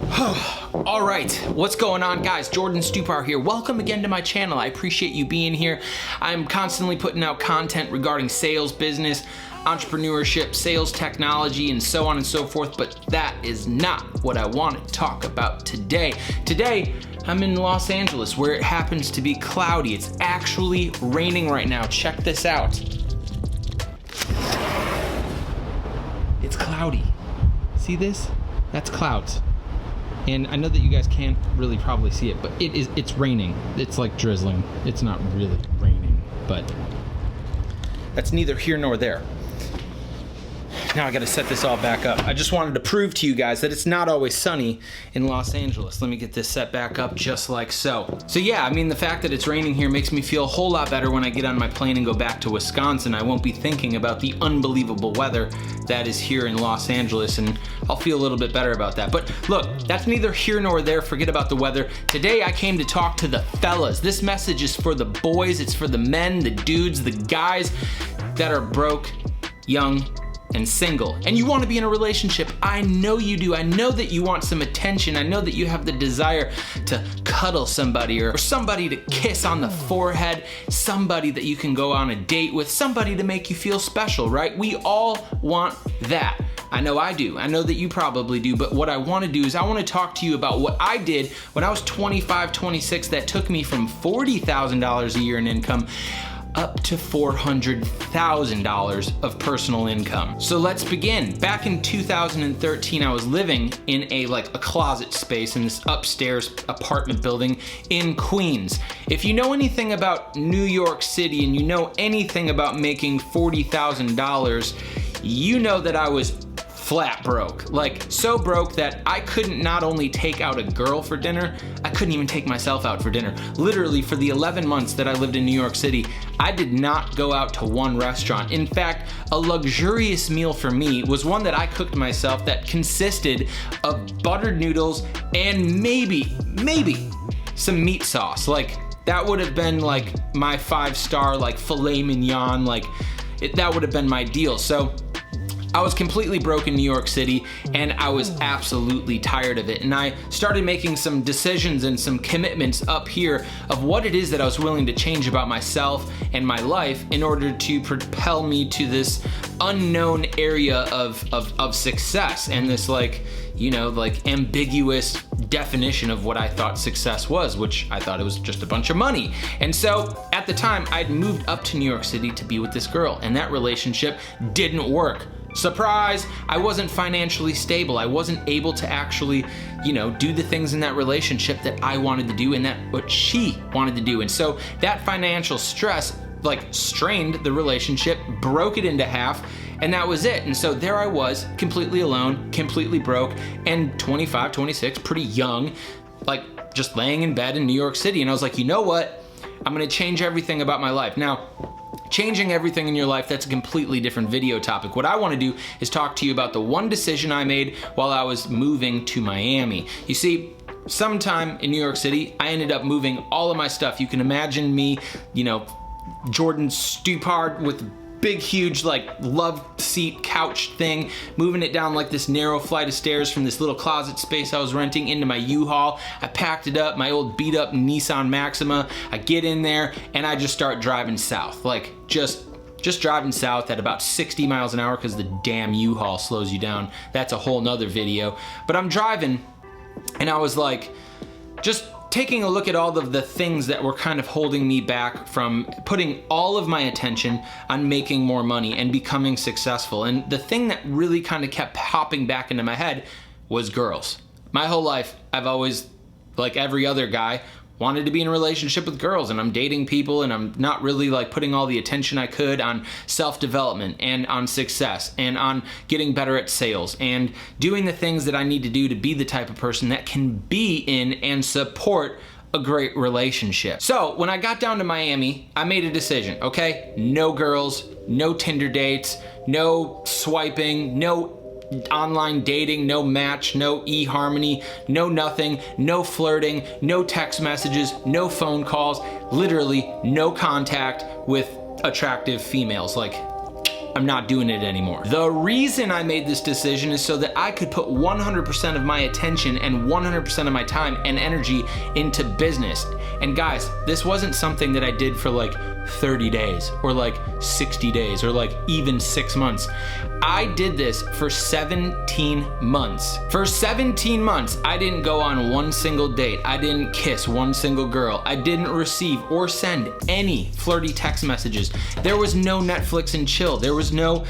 All right, what's going on, guys? Jordan Stupar here. Welcome again to my channel. I appreciate you being here. I'm constantly putting out content regarding sales, business, entrepreneurship, sales technology, and so on and so forth, but that is not what I want to talk about today. Today, I'm in Los Angeles, where it happens to be cloudy. It's actually raining right now. Check this out. It's cloudy. See this? That's clouds. And I know that you guys can't really probably see it, but it's raining. It's like drizzling. It's not really raining, but that's neither here nor there. Now I gotta set this all back up. I just wanted to prove to you guys that it's not always sunny in Los Angeles. Let me get this set back up just like so. So yeah, I mean, the fact that it's raining here makes me feel a whole lot better when I get on my plane and go back to Wisconsin. I won't be thinking about the unbelievable weather that is here in Los Angeles, and I'll feel a little bit better about that. But look, that's neither here nor there. Forget about the weather. Today I came to talk to the fellas. This message is for the boys. It's for the men, the dudes, the guys that are broke, young, and single, and you want to be in a relationship. I know you do. I know that you want some attention. I know that you have the desire to cuddle somebody or somebody to kiss on the forehead, somebody that you can go on a date with, somebody to make you feel special, right? We all want that. I know I do. I know that you probably do, but what I want to do is I want to talk to you about what I did when I was 25, 26 that took me from $40,000 a year in income up to $400,000 of personal income. So let's begin. Back in 2013, I was living in a closet space in this upstairs apartment building in Queens. If you know anything about New York City and you know anything about making $40,000, you know that I was flat broke. Like, so broke that I couldn't not only take out a girl for dinner, I couldn't even take myself out for dinner. Literally, for the 11 months that I lived in New York City, I did not go out to one restaurant. In fact, a luxurious meal for me was one that I cooked myself that consisted of buttered noodles and maybe some meat sauce. Like, that would have been like my 5-star filet mignon, that would have been my deal. So I was completely broke in New York City, and I was absolutely tired of it. And I started making some decisions and some commitments up here of what it is that I was willing to change about myself and my life in order to propel me to this unknown area of success and this ambiguous definition of what I thought success was, which I thought it was just a bunch of money. And so at the time, I'd moved up to New York City to be with this girl, and that relationship didn't work. Surprise, I wasn't financially stable. I wasn't able to actually, do the things in that relationship that I wanted to do and that what she wanted to do. And so that financial stress strained the relationship, broke it into half, and that was it. And so there I was, completely alone, completely broke, and 25, 26, pretty young, just laying in bed in New York City. And I was like, you know what? I'm gonna change everything about my life. Now, changing everything in your life, that's a completely different video topic. What I want to do is talk to you about the one decision I made while I was moving to Miami. You see, sometime in New York City, I ended up moving all of my stuff. You can imagine me, Jordan Stupar with big, huge, love seat couch thing, moving it down this narrow flight of stairs from this little closet space I was renting into my U-Haul. I packed it up, my old beat up Nissan Maxima. I get in there and I just start driving south, just driving south at about 60 miles an hour because the damn U-Haul slows you down. That's a whole nother video. But I'm driving and I was just taking a look at all of the things that were kind of holding me back from putting all of my attention on making more money and becoming successful. And the thing that really kind of kept popping back into my head was girls. My whole life, I've always, like every other guy, wanted to be in a relationship with girls, and I'm dating people, and I'm not really putting all the attention I could on self-development and on success and on getting better at sales and doing the things that I need to do to be the type of person that can be in and support a great relationship. So when I got down to Miami, I made a decision, okay? No girls, no Tinder dates, no swiping, no online dating, no Match, no eHarmony, no nothing, no flirting, no text messages, no phone calls, literally no contact with attractive females. I'm not doing it anymore. The reason I made this decision is so that I could put 100% of my attention and 100% of my time and energy into business. And guys, this wasn't something that I did for like 30 days or like 60 days or like even 6 months. I did this for 17 months. For 17 months, I didn't go on one single date. I didn't kiss one single girl. I didn't receive or send any flirty text messages. There was no Netflix and chill. There was no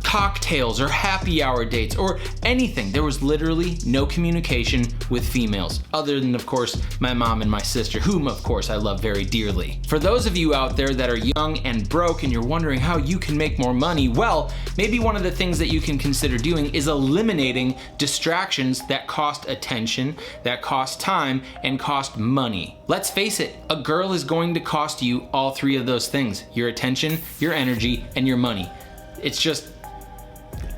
cocktails or happy hour dates or anything. There was literally no communication with females, other than, of course, my mom and my sister, whom, of course, I love very dearly. For those of you out there that are young and broke and you're wondering how you can make more money, well, maybe one of the things that you can consider doing is eliminating distractions that cost attention, that cost time, and cost money. Let's face it, a girl is going to cost you all three of those things: your attention, your energy, and your money. It's just,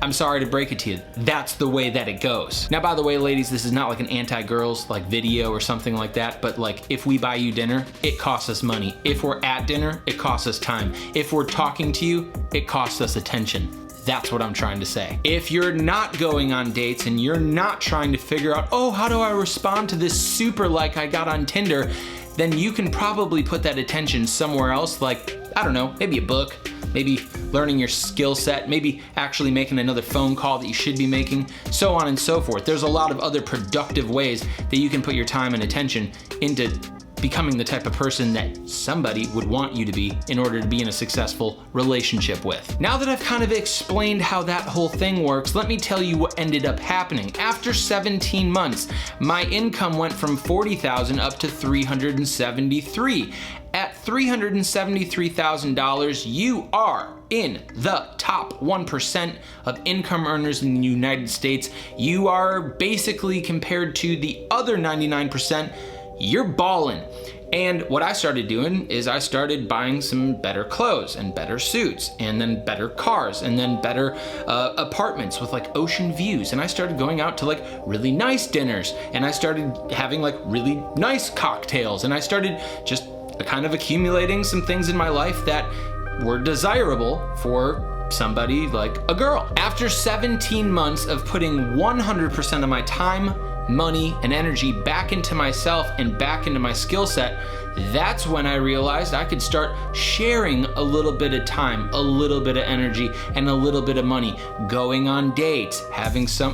I'm sorry to break it to you, that's the way that it goes. Now, by the way, ladies, this is not like an anti-girls like video or something like that, but like if we buy you dinner, it costs us money. If we're at dinner, it costs us time. If we're talking to you, it costs us attention. That's what I'm trying to say. If you're not going on dates and you're not trying to figure out, oh, how do I respond to this super like I got on Tinder, then you can probably put that attention somewhere else, like, I don't know, maybe a book, maybe learning your skill set, maybe actually making another phone call that you should be making, so on and so forth. There's a lot of other productive ways that you can put your time and attention into becoming the type of person that somebody would want you to be in order to be in a successful relationship with. Now that I've kind of explained how that whole thing works, let me tell you what ended up happening. After 17 months, my income went from $40,000 up to $373,000. At $373,000, you are in the top 1% of income earners in the United States. You are basically, compared to the other 99%, you're ballin'. And what I started doing is I started buying some better clothes and better suits and then better cars and then better apartments with like ocean views. And I started going out to like really nice dinners, and I started having like really nice cocktails, and I started just kind of accumulating some things in my life that were desirable for somebody like a girl. After 17 months of putting 100% of my time, money, and energy back into myself and back into my skill set, that's when I realized I could start sharing a little bit of time, a little bit of energy, and a little bit of money, going on dates,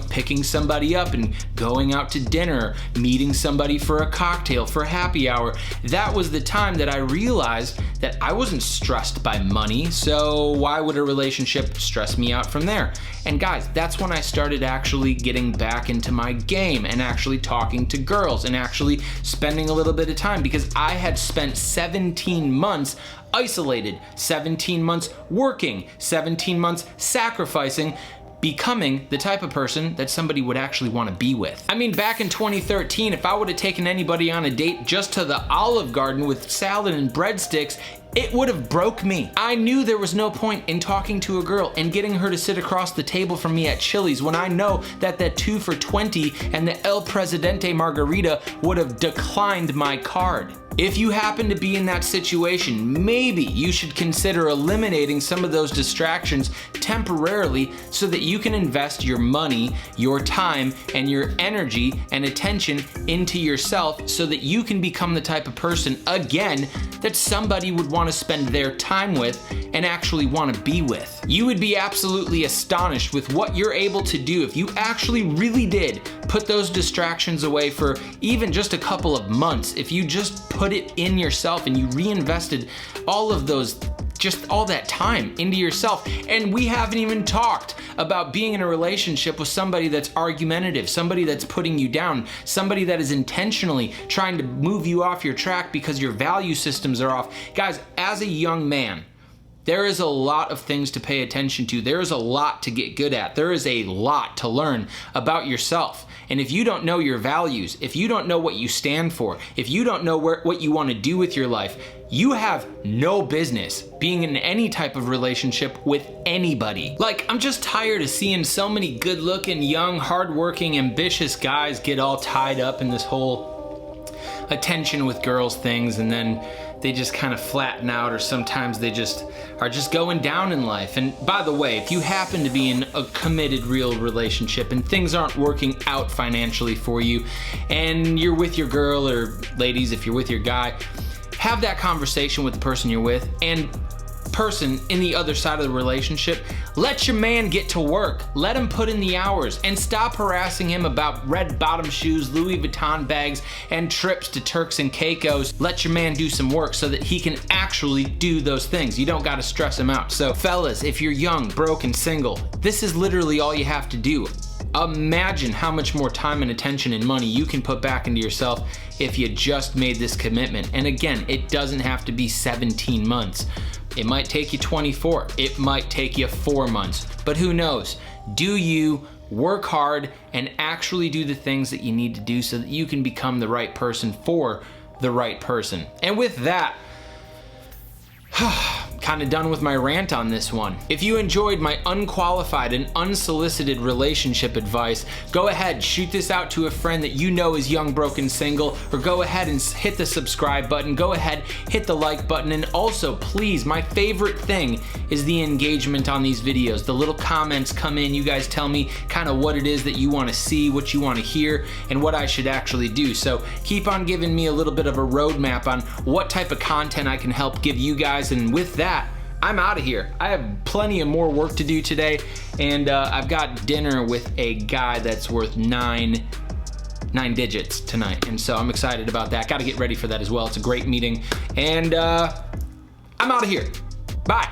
picking somebody up and going out to dinner, meeting somebody for a cocktail, for happy hour. That was the time that I realized that I wasn't stressed by money, so why would a relationship stress me out from there? And guys, that's when I started actually getting back into my game and actually talking to girls and actually spending a little bit of time, because I had spent 17 months isolated, 17 months working, 17 months sacrificing, becoming the type of person that somebody would actually want to be with. I mean, back in 2013, if I would have taken anybody on a date just to the Olive Garden with salad and breadsticks, it would have broke me. I knew there was no point in talking to a girl and getting her to sit across the table from me at Chili's when I know that the 2 for $20 and the El Presidente margarita would have declined my card. If you happen to be in that situation, maybe you should consider eliminating some of those distractions temporarily so that you can invest your money, your time, and your energy and attention into yourself so that you can become the type of person, again, that somebody would want to spend their time with and actually want to be with. You would be absolutely astonished with what you're able to do if you actually really did put those distractions away for even just a couple of months. If you just put it in yourself and you reinvested all of those, just all that time into yourself. And we haven't even talked about being in a relationship with somebody that's argumentative, somebody that's putting you down, somebody that is intentionally trying to move you off your track because your value systems are off. Guys, as a young man, there is a lot of things to pay attention to. There is a lot to get good at. There is a lot to learn about yourself. And if you don't know your values, if you don't know what you stand for, if you don't know what you want to do with your life, you have no business being in any type of relationship with anybody. Like, I'm just tired of seeing so many good-looking, young, hardworking, ambitious guys get all tied up in this whole attention with girls' things, and then they just kind of flatten out, or sometimes they just are just going down in life. And by the way, if you happen to be in a committed real relationship and things aren't working out financially for you, and you're with your girl, or ladies, if you're with your guy, have that conversation with the person you're with, and person in the other side of the relationship. Let your man get to work. Let him put in the hours, and stop harassing him about red bottom shoes, Louis Vuitton bags, and trips to Turks and Caicos. Let your man do some work so that he can actually do those things. You don't gotta stress him out. So fellas, if you're young, broke, and single, this is literally all you have to do. Imagine how much more time and attention and money you can put back into yourself if you just made this commitment. And again, it doesn't have to be 17 months. It might take you 24. It might take you 4 months, but who knows? Do you work hard and actually do the things that you need to do so that you can become the right person for the right person. And with that, kind of done with my rant on this one. If you enjoyed my unqualified and unsolicited relationship advice, go ahead, shoot this out to a friend that you know is young, broke, and single, or go ahead and hit the subscribe button, go ahead, hit the like button, and also, please, my favorite thing is the engagement on these videos. The little comments come in, you guys tell me kind of what it is that you want to see, what you want to hear, and what I should actually do. So keep on giving me a little bit of a roadmap on what type of content I can help give you guys, and with that, I'm out of here. I have plenty of more work to do today, and I've got dinner with a guy that's worth nine digits tonight, and so I'm excited about that. Got to get ready for that as well. It's a great meeting, and I'm out of here. Bye.